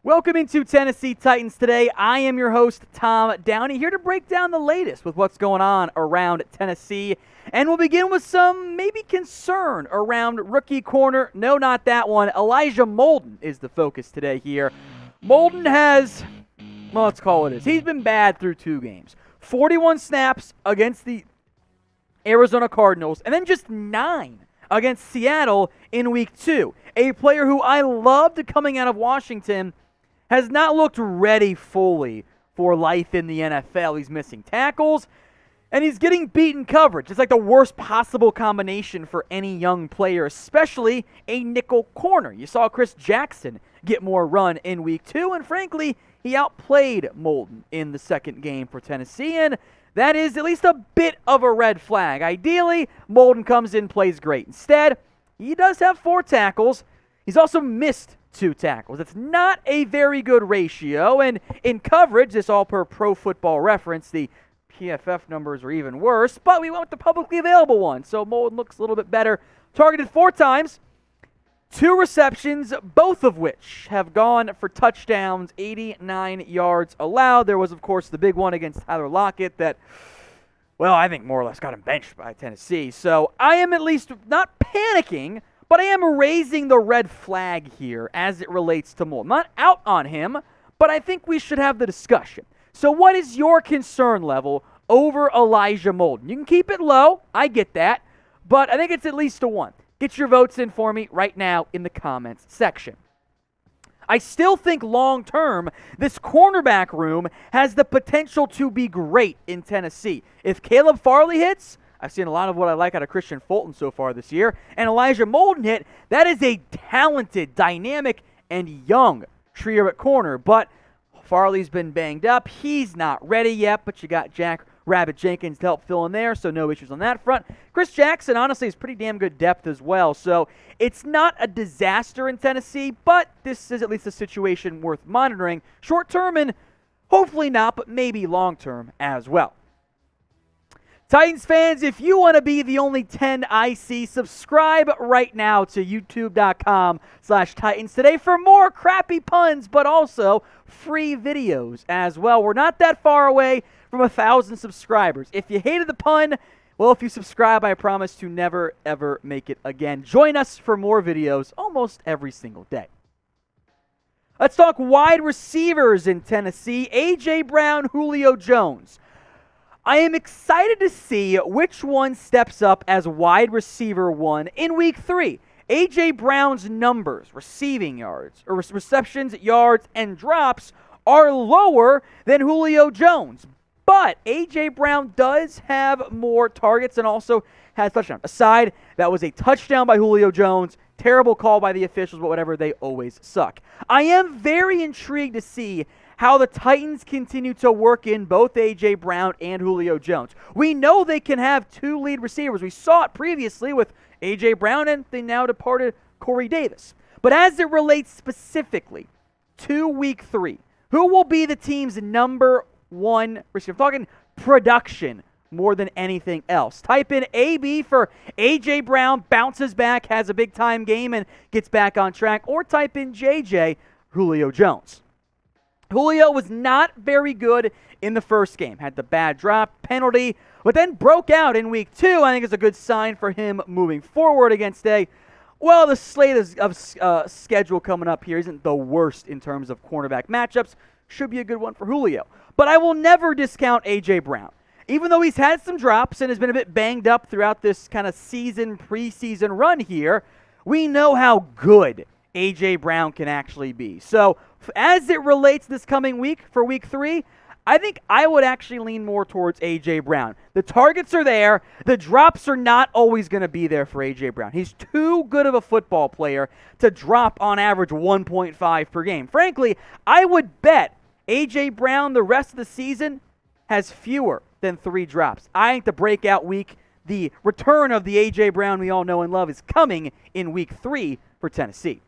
Welcome into Tennessee Titans Today. I am your host, Tom Downey, here to break down the latest with what's going on around Tennessee. And we'll begin with some maybe concern around rookie corner. No, not that one. Elijah Molden is the focus today here. Molden has, well, let's call it this. He's been bad through 2 games. 41 snaps against the Arizona Cardinals, and then just 9 against Seattle in Week 2. A player who I loved coming out of Washington has not looked ready fully for life in the NFL. He's missing tackles, and he's getting beaten coverage. It's like the worst possible combination for any young player, especially a nickel corner. You saw Chris Jackson get more run in Week 2, and frankly, he outplayed Molden in the second game for Tennessee, and that is at least a bit of a red flag. Ideally, Molden comes in, plays great. Instead, he does have 4 tackles. He's also missed 2 tackles. It's not a very good ratio, and in coverage, this all per Pro Football Reference, the PFF numbers are even worse, but we went with the publicly available one, so Molden looks a little bit better. Targeted 4 times, 2 receptions, both of which have gone for touchdowns, 89 yards allowed. There was, of course, the big one against Tyler Lockett that, well, I think more or less got him benched by Tennessee. So I am at least not panicking, but I am raising the red flag here as it relates to Molden. Not out on him, but I think we should have the discussion. So what is your concern level over Elijah Molden? You can keep it low, I get that, but I think it's at least a 1. Get your votes in for me right now in the comments section. I still think long-term, this cornerback room has the potential to be great in Tennessee. If Caleb Farley hits, I've seen a lot of what I like out of Christian Fulton so far this year, and Elijah Molden hit, that is a talented, dynamic, and young trio at corner. But Farley's been banged up. He's not ready yet, but you got Jack Rabbit Jenkins to help fill in there, so no issues on that front. Chris Jackson, honestly, is pretty damn good depth as well, so it's not a disaster in Tennessee, but this is at least a situation worth monitoring short-term and hopefully not, but maybe long-term as well. Titans fans, if you want to be the only 10 I see, subscribe right now to youtube.com/Titans Today for more crappy puns, but also free videos as well. We're not that far away from 1,000 subscribers. If you hated the pun, well, if you subscribe, I promise to never, ever make it again. Join us for more videos almost every single day. Let's talk wide receivers in Tennessee. A.J. Brown, Julio Jones. I am excited to see which one steps up as wide receiver 1 in Week 3. A.J. Brown's numbers, receiving yards, or receptions, yards, and drops are lower than Julio Jones. But A.J. Brown does have more targets and also has touchdowns. Aside, that was a touchdown by Julio Jones. Terrible call by the officials, but whatever, they always suck. I am very intrigued to see how the Titans continue to work in both A.J. Brown and Julio Jones. We know they can have 2 lead receivers. We saw it previously with A.J. Brown and the now departed Corey Davis. But as it relates specifically to Week 3, who will be the team's number 1 receiver? I'm talking production more than anything else. Type in AB for A.J. Brown, bounces back, has a big-time game, and gets back on track. Or type in JJ, Julio Jones. Julio was not very good in the first game. Had the bad drop, penalty, but then broke out in Week 2. I think it's a good sign for him moving forward against the slate of schedule coming up here isn't the worst in terms of cornerback matchups. Should be a good one for Julio. But I will never discount A.J. Brown. Even though he's had some drops and has been a bit banged up throughout this kind of preseason run here, we know how good A.J. Brown can actually be. So as it relates this coming week for Week 3, I think I would actually lean more towards A.J. Brown. The targets are there. The drops are not always going to be there for A.J. Brown. He's too good of a football player to drop on average 1.5 per game. Frankly, I would bet A.J. Brown the rest of the season has fewer than 3 drops. I think the breakout week, the return of the A.J. Brown we all know and love, is coming in Week 3 for Tennessee.